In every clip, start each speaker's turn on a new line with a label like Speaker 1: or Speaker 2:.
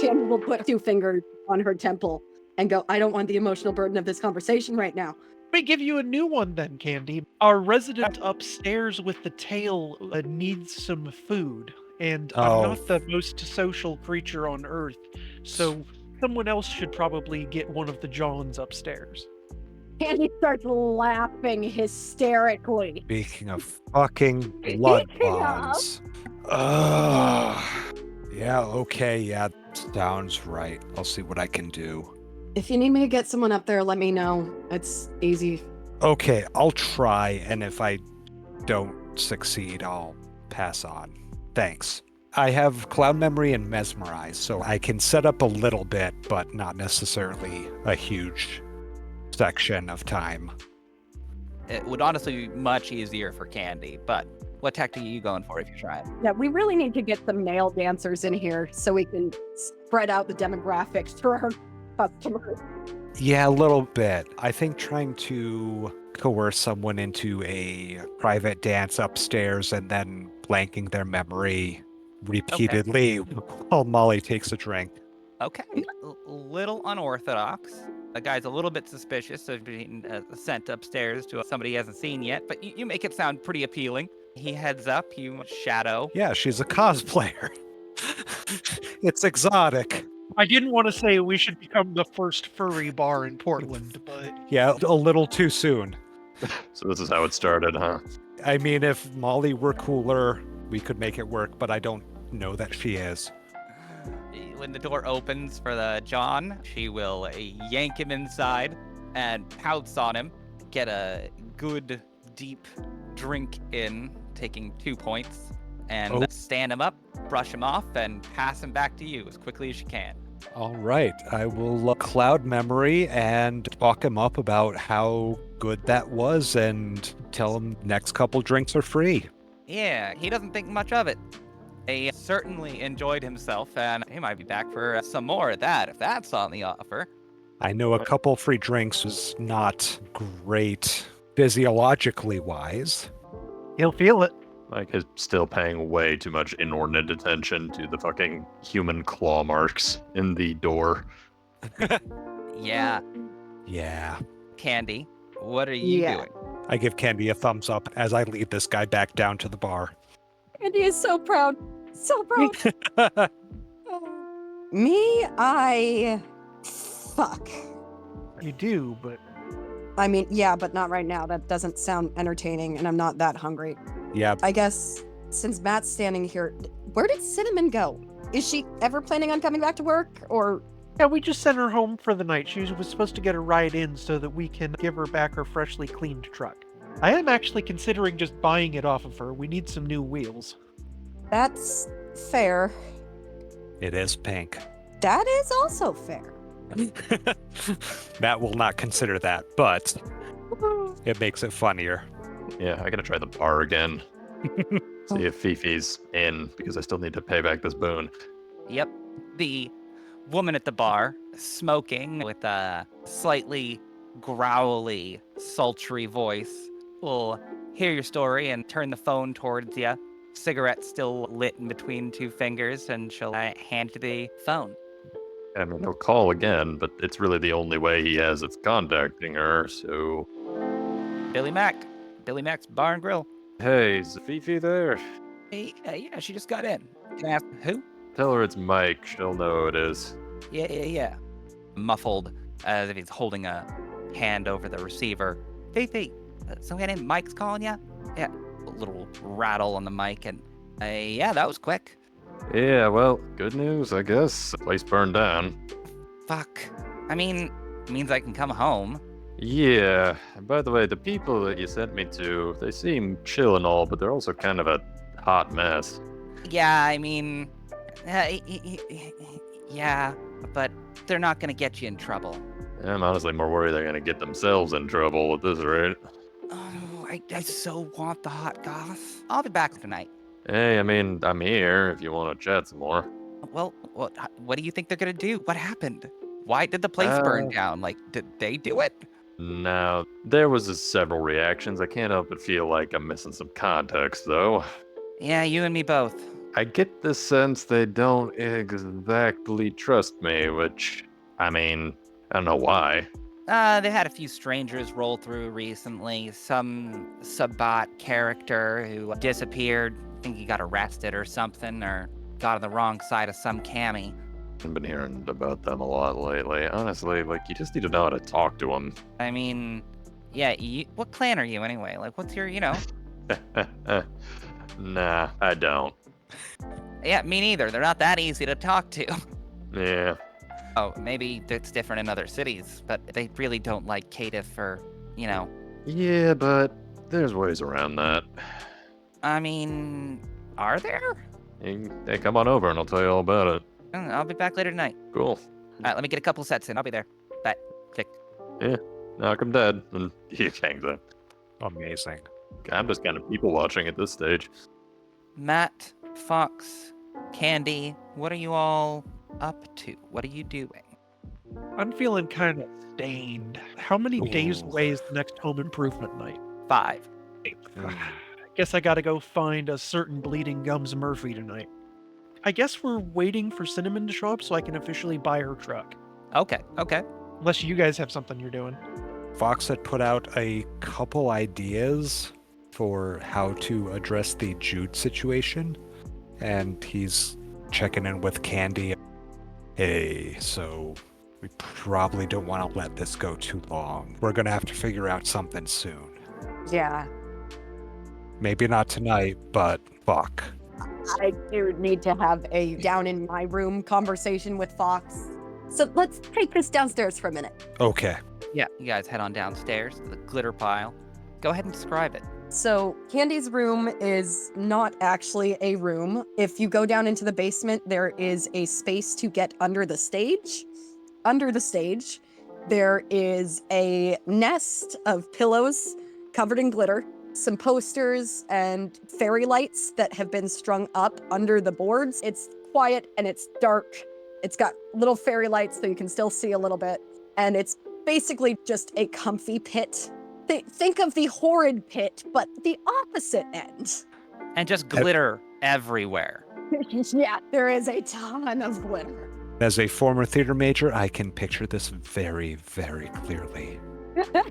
Speaker 1: Shannon will put 2 fingers on her temple and go, I don't want the emotional burden of this conversation right now.
Speaker 2: Let me give you a new one then, Candy. Our resident upstairs with the tail needs some food, and I'm
Speaker 3: Oh,
Speaker 2: not the most social creature on Earth, so someone else should probably get one of the Johns upstairs.
Speaker 1: Candy starts laughing hysterically.
Speaker 3: speaking of fucking blood
Speaker 1: Speaking of-
Speaker 3: bonds. Ugh. Yeah, okay, yeah, sounds right. I'll see what I can do.
Speaker 1: If you need me to get someone up there, let me know. It's easy.
Speaker 3: Okay, I'll try, and if I don't succeed, I'll pass on. Thanks. I have Cloud Memory and Mesmerize, so I can set up a little bit, but not necessarily a huge section of time.
Speaker 4: It would honestly be much easier for Candy, but what tactic are you going for if you try it?
Speaker 1: Yeah, we really need to get some male dancers in here so we can spread out the demographics for our customers.
Speaker 3: Yeah, a little bit. I think trying to coerce someone into a private dance upstairs and then blanking their memory repeatedly while Molly takes a drink.
Speaker 4: Okay, little unorthodox. The guy's a little bit suspicious of being sent upstairs to somebody he hasn't seen yet, but you make it sound pretty appealing. He heads up, you shadow.
Speaker 3: Yeah, she's a cosplayer. It's exotic.
Speaker 2: I didn't want to say we should become the first furry bar in Portland, but
Speaker 3: Yeah, a little too soon.
Speaker 5: So this is how it started, huh?
Speaker 3: I mean, if Molly were cooler, we could make it work, but I don't know that she is.
Speaker 4: When the door opens for the John, she will yank him inside and pounce on him, get a good deep drink in, taking 2 points, and stand him up, brush him off, and pass him back to you as quickly as you can.
Speaker 3: All right, I will cloud memory and talk him up about how good that was and tell him next couple drinks are free.
Speaker 4: Yeah, he doesn't think much of it. He certainly enjoyed himself, and he might be back for some more of that, if that's on the offer.
Speaker 3: I know a couple free drinks is not great physiologically wise.
Speaker 2: he'll feel it.
Speaker 5: Mike is still paying way too much inordinate attention to the fucking human claw marks in the door.
Speaker 4: Yeah,
Speaker 3: Yeah.
Speaker 4: Candy, what are you doing?
Speaker 3: I give Candy a thumbs up as I lead this guy back down to the bar.
Speaker 1: Candy is so proud. So proud. Me, fuck.
Speaker 2: You do, but
Speaker 1: I mean, yeah, but not right now. That doesn't sound entertaining, and I'm not that hungry.
Speaker 3: Yeah,
Speaker 1: I guess since Matt's standing here, where did Cinnamon go? Is she ever planning on coming back to work, or?
Speaker 2: yeah, we just sent her home for the night. She was supposed to get a ride in so that we can give her back her freshly cleaned truck. I am actually considering just buying it off of her. We need some new wheels.
Speaker 1: That's fair.
Speaker 3: it is pink.
Speaker 1: That is also fair.
Speaker 3: Matt will not consider that, but it makes it funnier.
Speaker 5: Yeah, I gotta try the bar again. See if Fifi's in, because I still need to pay back this boon.
Speaker 4: Yep, the woman at the bar, smoking with a slightly growly, sultry voice, will hear your story and turn the phone towards you. Cigarette still lit in between 2 fingers, and she'll hand you the phone.
Speaker 5: I mean, he'll call again, but it's really the only way he has of contacting her, so...
Speaker 4: Billy Mac's Bar and Grill.
Speaker 5: Hey, is Fifi there?
Speaker 4: Hey, yeah, she just got in. Can I ask who?
Speaker 5: Tell her it's Mike, she'll know who it is.
Speaker 4: Yeah. Muffled, as if he's holding a hand over the receiver. Fifi, some guy named Mike's calling ya? Yeah, a little rattle on the mic, and yeah, that was quick.
Speaker 5: Yeah, well, good news, I guess. The place burned down.
Speaker 4: Fuck. I mean, it means I can come home.
Speaker 5: Yeah, and by the way, the people that you sent me to, they seem chill and all, but they're also kind of a hot mess.
Speaker 4: Yeah, I mean, yeah, but they're not gonna get you in trouble.
Speaker 5: I'm honestly more worried they're gonna get themselves in trouble at this rate.
Speaker 4: Oh, I so want the hot goss. I'll be back tonight.
Speaker 5: Hey, I mean, I'm here if you want to chat some more.
Speaker 4: Well, what do you think they're gonna do? What happened? Why did the place burn down? Like, did they do it?
Speaker 5: Now, there was several reactions. I can't help but feel like I'm missing some context, though.
Speaker 4: Yeah, you and me both.
Speaker 5: I get the sense they don't exactly trust me, which, I mean, I don't know why.
Speaker 4: They had a few strangers roll through recently. Some Sabat character who disappeared. I think he got arrested or something, or got on the wrong side of some cammie.
Speaker 5: I've been hearing about them a lot lately. Honestly, like, you just need to know how to talk to them.
Speaker 4: I mean, yeah, what clan are you anyway? Like, what's your,
Speaker 5: Nah, I don't.
Speaker 4: Yeah, me neither. They're not that easy to talk to.
Speaker 5: Yeah.
Speaker 4: Oh, maybe it's different in other cities, but they really don't like Caitiff or,
Speaker 5: Yeah, but there's ways around that.
Speaker 4: I mean, are there?
Speaker 5: Hey, come on over and I'll tell you all about it.
Speaker 4: I'll be back later tonight.
Speaker 5: Cool.
Speaker 4: All right, let me get a couple sets in. I'll be there. Bye. Click.
Speaker 5: Knock him dead. And he hangs up.
Speaker 3: Amazing.
Speaker 5: I'm just kind of people watching at this stage.
Speaker 4: Matt, Fox, Candi, what are you all up to? What are you doing?
Speaker 2: I'm feeling kind of stained. How many days
Speaker 3: Ooh.
Speaker 2: away is the next home improvement night?
Speaker 4: 5.
Speaker 2: I guess I gotta go find a certain Bleeding Gums Murphy tonight. I guess we're waiting for Cinnamon to show up so I can officially buy her truck.
Speaker 4: Okay.
Speaker 2: Unless you guys have something you're doing.
Speaker 3: Fox had put out a couple ideas for how to address the Jude situation, and he's checking in with Candi. Hey, so we probably don't want to let this go too long. We're gonna have to figure out something soon.
Speaker 1: Yeah.
Speaker 3: Maybe not tonight, but fuck.
Speaker 1: I do need to have a down in my room conversation with Fox. So let's take this downstairs for a minute.
Speaker 3: Okay.
Speaker 4: Yeah, you guys head on downstairs to the glitter pile. Go ahead and describe it.
Speaker 1: So Candy's room is not actually a room. If you go down into the basement, there is a space to get under the stage. Under the stage, there is a nest of pillows covered in glitter, some posters and fairy lights that have been strung up under the boards. It's quiet and it's dark. It's got little fairy lights so you can still see a little bit. And it's basically just a comfy pit. Think of the horrid pit, but the opposite end.
Speaker 4: And just glitter everywhere.
Speaker 1: Yeah, there is a ton of glitter.
Speaker 3: As a former theater major, I can picture this very, very clearly.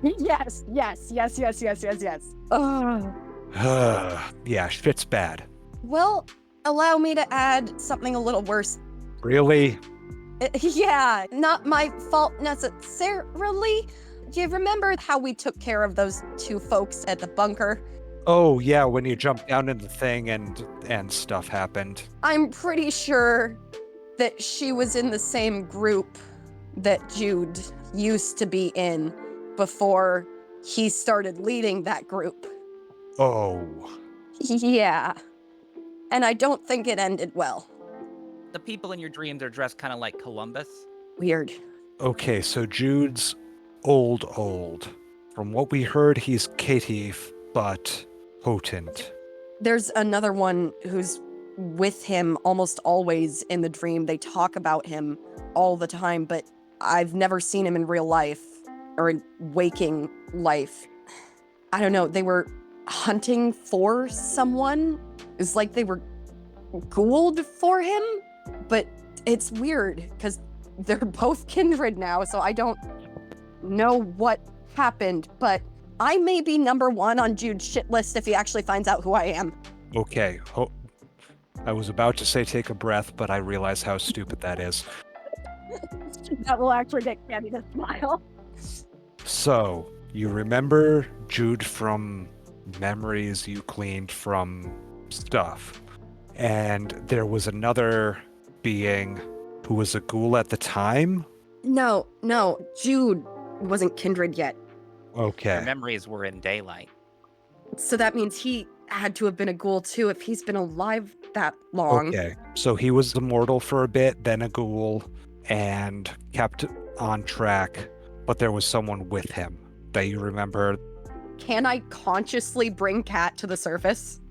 Speaker 1: Yes. Ugh.
Speaker 3: Yeah, shit's bad.
Speaker 1: Well, allow me to add something a little worse.
Speaker 3: Really?
Speaker 1: Yeah, not my fault necessarily. Do you remember how we took care of those two folks at the bunker?
Speaker 3: Oh, yeah, when you jumped down in the thing and stuff happened.
Speaker 1: I'm pretty sure that she was in the same group that Jude used to be in before he started leading that group.
Speaker 3: Oh.
Speaker 1: Yeah. And I don't think it ended well.
Speaker 4: The people in your dreams are dressed kind of like Columbus.
Speaker 1: Weird.
Speaker 3: Okay, so Jude's old. From what we heard, he's caitiff, but potent.
Speaker 1: There's another one who's with him almost always in the dream. They talk about him all the time, but I've never seen him in real life or in waking life. I don't know. They were hunting for someone. It's like they were ghouled for him, but it's weird because they're both kindred now, so I don't know what happened, but I may be number one on Jude's shit list if he actually finds out who I am.
Speaker 3: Okay. I was about to say take a breath, but I realize how stupid that is.
Speaker 1: That will actually get Candy to smile.
Speaker 3: So, you remember Jude from memories you cleaned from stuff. And there was another being who was a ghoul at the time?
Speaker 1: No, Jude wasn't kindred yet.
Speaker 3: Okay.
Speaker 4: Your memories were in daylight.
Speaker 1: So that means he had to have been a ghoul too if he's been alive that long.
Speaker 3: Okay. So he was immortal for a bit, then a ghoul, and kept on track, but there was someone with him that you remember.
Speaker 1: Can I consciously bring Cat to the surface?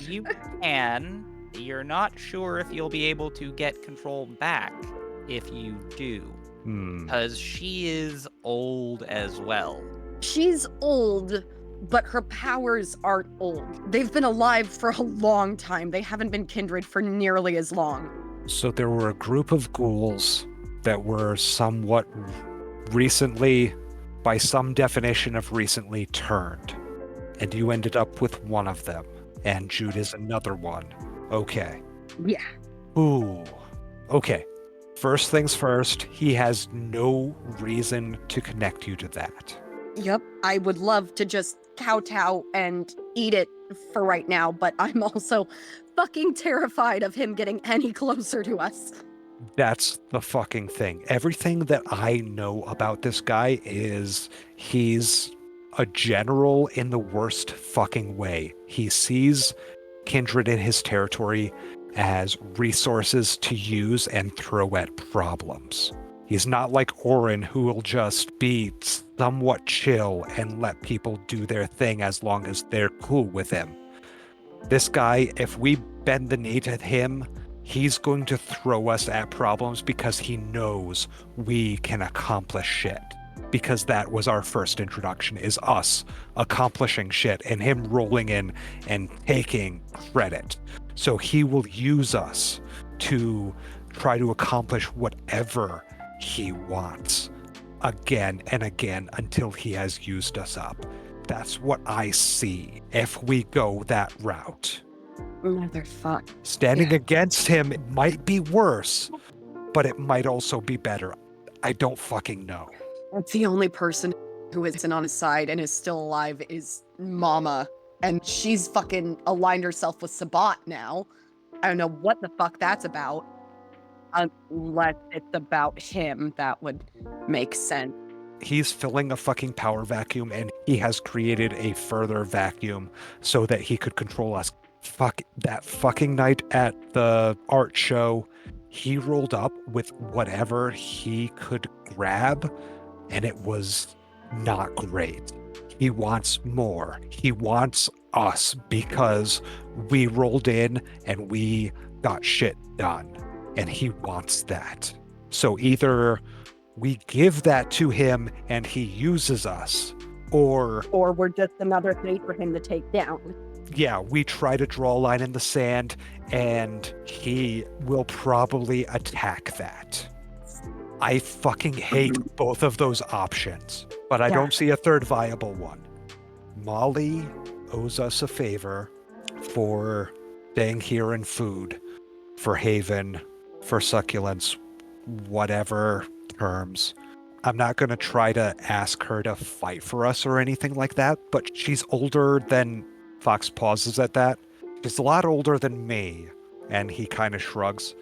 Speaker 4: You can. You're not sure if you'll be able to get control back if you do. Because she is old as well.
Speaker 1: She's old, but her powers aren't old. They've been alive for a long time. They haven't been kindred for nearly as long.
Speaker 3: So there were a group of ghouls that were somewhat recently, by some definition of recently, turned. And you ended up with one of them. And Jude is another one. Okay.
Speaker 1: Yeah.
Speaker 3: Ooh. Okay. First things first, he has no reason to connect you to that.
Speaker 1: Yep. I would love to just kowtow and eat it for right now, but I'm also fucking terrified of him getting any closer to us.
Speaker 3: That's the fucking thing. Everything that I know about this guy is he's a general in the worst fucking way. He sees kindred in his territory as resources to use and throw at problems. He's not like Orin, who will just be somewhat chill and let people do their thing as long as they're cool with him. This guy, if we bend the knee to him, he's going to throw us at problems because he knows we can accomplish shit. Because that was our first introduction, is us accomplishing shit and him rolling in and taking credit. So he will use us to try to accomplish whatever he wants again and again until he has used us up. That's what I see if we go that route.
Speaker 1: Motherfuck.
Speaker 3: Standing against him might be worse, but it might also be better. I don't fucking know.
Speaker 1: The only person who isn't on his side and is still alive is Mama. And she's fucking aligned herself with Sabat now. I don't know what the fuck that's about. Unless it's about him, that would make sense.
Speaker 3: He's filling a fucking power vacuum and he has created a further vacuum so that he could control us. Fuck, that fucking night at the art show, he rolled up with whatever he could grab and it was not great. He wants more. He wants us because we rolled in and we got shit done. And he wants that. So either we give that to him and he uses us, or
Speaker 1: we're just another thing for him to take down.
Speaker 3: Yeah, we try to draw a line in the sand and he will probably attack that. I fucking hate both of those options, but I don't see a third viable one. Maulie owes us a favor for staying here in food, for haven, for succulence, whatever terms. I'm not going to try to ask her to fight for us or anything like that, but she's older than... Fox pauses at that. She's a lot older than me, and he kind of shrugs.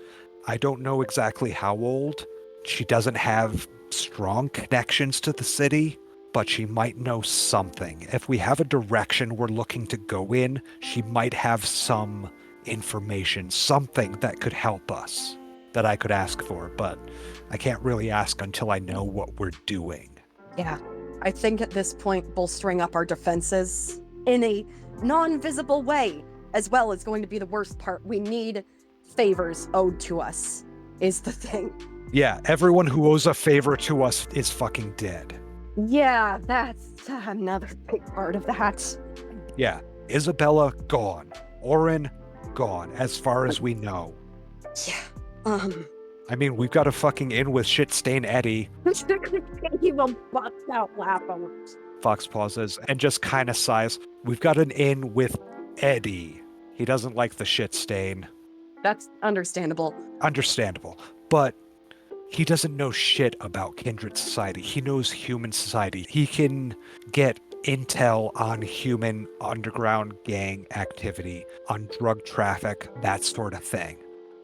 Speaker 3: I don't know exactly how old. She doesn't have strong connections to the city, but she might know something. If we have a direction we're looking to go in, she might have some information, something that could help us, that I could ask for, but I can't really ask until I know what we're doing.
Speaker 1: Yeah, I think at this point, bolstering up our defenses in a non-visible way, as well, is going to be the worst part. We need favors owed to us, is the thing.
Speaker 3: Yeah, everyone who owes a favor to us is fucking dead.
Speaker 1: Yeah, that's another big part of that.
Speaker 3: Yeah, Isabella, gone. Orin, gone, as far as we know.
Speaker 1: Yeah,
Speaker 3: I mean, we've got a fucking in with shit-stain Eddie.
Speaker 1: he will bust out laughing.
Speaker 3: Fox pauses and just kind of sighs. We've got an in with Eddie. He doesn't like the shit stain.
Speaker 1: That's understandable.
Speaker 3: Understandable. But he doesn't know shit about kindred society. He knows human society. He can get intel on human underground gang activity, on drug traffic, that sort of thing.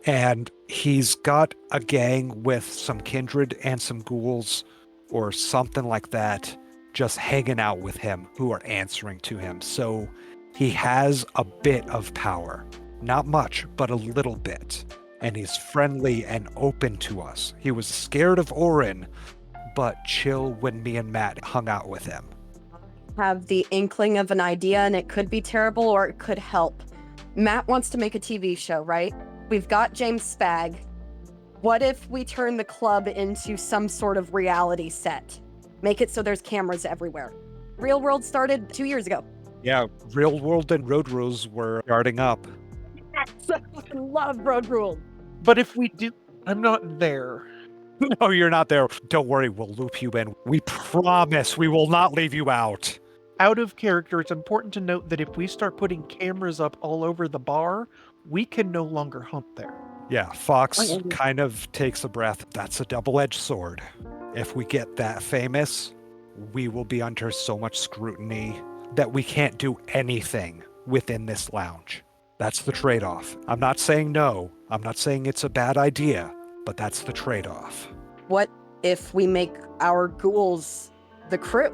Speaker 3: And he's got a gang with some kindred and some ghouls or something like that just hanging out with him who are answering to him. So he has a bit of power. Not much, but a little bit. And he's friendly and open to us. He was scared of Orin, but chill when me and Matt hung out with him.
Speaker 1: Have the inkling of an idea, and it could be terrible or it could help. Matt wants to make a TV show, right? We've got James Spag. What if we turn the club into some sort of reality set? Make it so there's cameras everywhere. Real World started 2 years ago.
Speaker 3: Yeah, real world and road rules were starting up.
Speaker 1: Yes, I fucking love Road Rule.
Speaker 2: But if we do, I'm not there.
Speaker 3: No, you're not there. Don't worry, we'll loop you in. We promise we will not leave you out.
Speaker 2: Out of character, it's important to note that if we start putting cameras up all over the bar, we can no longer hunt there.
Speaker 3: Yeah, Fox
Speaker 1: Okay.
Speaker 3: kind of takes a breath. That's a double-edged sword. If we get that famous, we will be under so much scrutiny that we can't do anything within this lounge. That's the trade-off. I'm not saying no. I'm not saying it's a bad idea, but that's the trade-off.
Speaker 1: What if we make our ghouls the crew?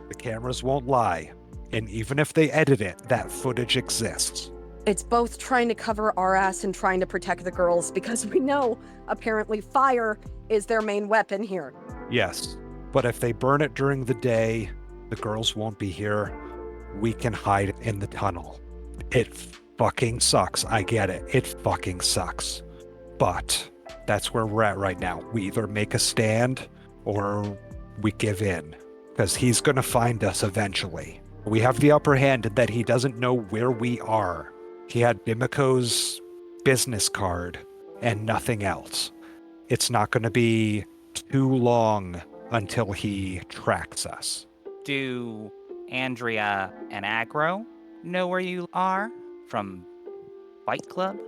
Speaker 3: The cameras won't lie. And even if they edit it, that footage exists.
Speaker 1: It's both trying to cover our ass and trying to protect the girls because we know apparently fire is their main weapon here.
Speaker 3: Yes, but if they burn it during the day, the girls won't be here. We can hide in the tunnel. It fucking sucks. I get it. It fucking sucks. But that's where we're at right now. We either make a stand or we give in. Because he's going to find us eventually. We have the upper hand in that he doesn't know where we are. He had Mimiko's business card and nothing else. It's not going to be too long until he tracks us.
Speaker 4: Do Andrea and Agro know where you are from Fight Club?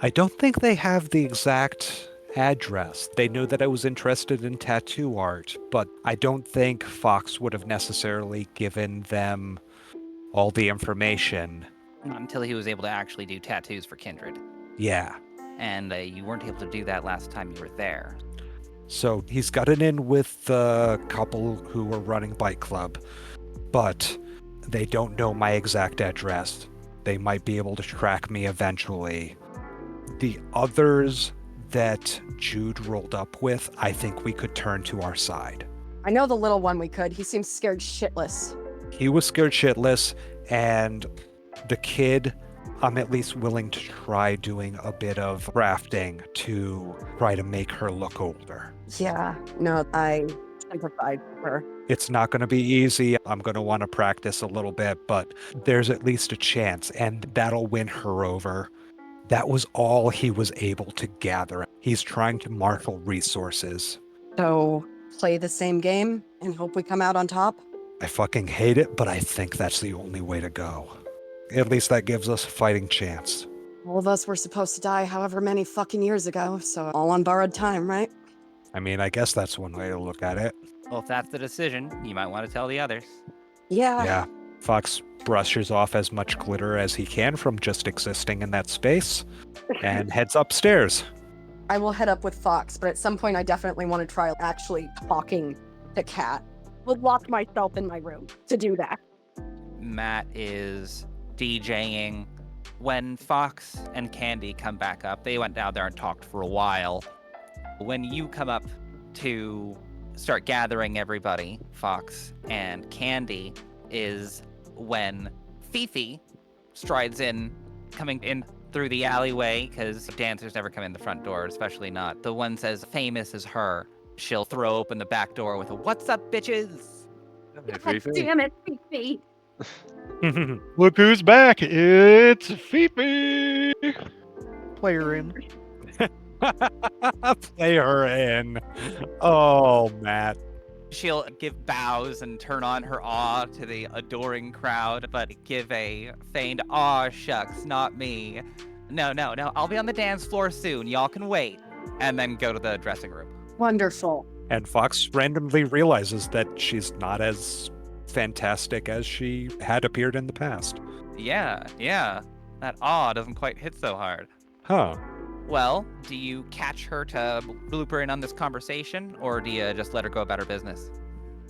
Speaker 3: I don't think they have the exact address. They know that I was interested in tattoo art, but I don't think Fox would have necessarily given them all the information.
Speaker 4: Not until he was able to actually do tattoos for Kindred.
Speaker 3: Yeah.
Speaker 4: And you weren't able to do that last time you were there.
Speaker 3: So he's got it in with the couple who were running Bike Club, but they don't know my exact address. They might be able to track me eventually. The others that Jude rolled up with, I think we could turn to our side.
Speaker 1: I know the little one we could. He seems scared shitless.
Speaker 3: He was scared shitless, and the kid, I'm at least willing to try doing a bit of crafting to try to make her look older.
Speaker 1: Yeah, no, I sympathize with her.
Speaker 3: It's not going to be easy. I'm going to want to practice a little bit, but there's at least a chance, and that'll win her over. That was all he was able to gather. He's trying to marshal resources.
Speaker 1: So, play the same game and hope we come out on top?
Speaker 3: I fucking hate it, but I think that's the only way to go. At least that gives us a fighting chance.
Speaker 1: All of us were supposed to die however many fucking years ago, so all on borrowed time, right?
Speaker 3: I mean, I guess that's one way to look at it.
Speaker 4: Well, if that's the decision, you might want to tell the others.
Speaker 1: Yeah.
Speaker 3: Yeah. Fox brushes off as much glitter as he can from just existing in that space and heads upstairs.
Speaker 1: I will head up with Fox, but at some point I definitely want to try actually talking to Cat. Would lock myself in my room to do that.
Speaker 4: Matt is DJing. When Fox and Candi come back up, they went down there and talked for a while. When you come up to start gathering everybody, Fox and Candi, is when Fifi strides in, coming in through the alleyway, because dancers never come in the front door, especially not the ones as famous as her. She'll throw open the back door with a "What's up, bitches?"
Speaker 5: Hey, Fifi.
Speaker 1: Damn it, Fifi!
Speaker 2: Look who's back! It's Fifi! Play her in.
Speaker 3: Play her in. Oh, Matt.
Speaker 4: She'll give bows and turn on her awe to the adoring crowd, but give a feigned "aw shucks, not me. No, I'll be on the dance floor soon. Y'all can wait." And then go to the dressing room.
Speaker 1: Wonderful.
Speaker 3: And Fox randomly realizes that she's not as fantastic as she had appeared in the past.
Speaker 4: Yeah. That awe doesn't quite hit so hard.
Speaker 3: Huh.
Speaker 4: Well, do you catch her to loop her in on this conversation, or do you just let her go about her business?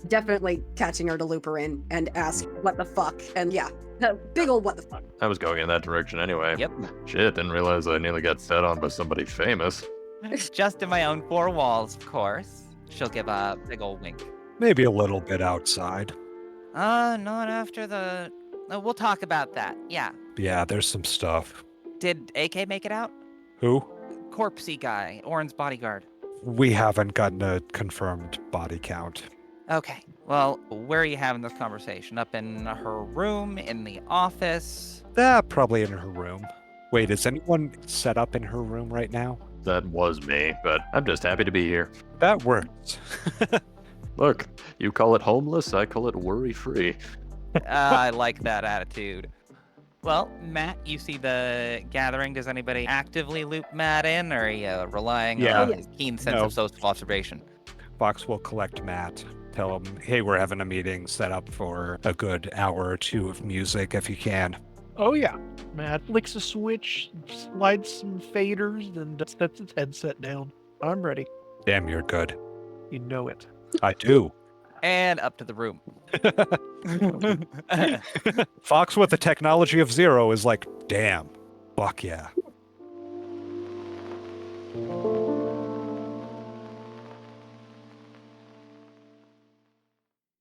Speaker 1: Definitely catching her to loop her in and ask what the fuck. And yeah, the big ol' what the fuck.
Speaker 5: I was going in that direction anyway.
Speaker 4: Yep.
Speaker 5: Shit, didn't realize I nearly got set on by somebody famous.
Speaker 4: Just in my own four walls, of course. She'll give a big old wink.
Speaker 3: Maybe a little bit outside.
Speaker 4: Not after the... we'll talk about that, yeah.
Speaker 3: Yeah, there's some stuff.
Speaker 4: Did AK make it out?
Speaker 3: Who?
Speaker 4: corpsey guy, Oren's bodyguard?
Speaker 3: We haven't gotten a confirmed body count.
Speaker 4: Okay. Well, where are you having this conversation? Up in her room, in the office?
Speaker 3: Probably in her room. Wait, is anyone set up in her room right now?
Speaker 5: That was me, but I'm just happy to be here.
Speaker 3: That works.
Speaker 5: Look, you call it homeless, I call it worry-free.
Speaker 4: I like that attitude. Well, Matt, you see the gathering. Does anybody actively loop Matt in, or are you relying
Speaker 3: Yeah.
Speaker 4: on his keen sense
Speaker 3: No.
Speaker 4: of social observation?
Speaker 3: Fox will collect Matt. Tell him, hey, we're having a meeting set up for a good hour or two of music if you can.
Speaker 2: Oh yeah. Matt flicks a switch, slides some faders, and sets his headset down. I'm ready.
Speaker 3: Damn, you're good.
Speaker 2: You know it.
Speaker 3: I do.
Speaker 4: And up to the room.
Speaker 3: Fox with the technology of zero is like, damn. Fuck yeah.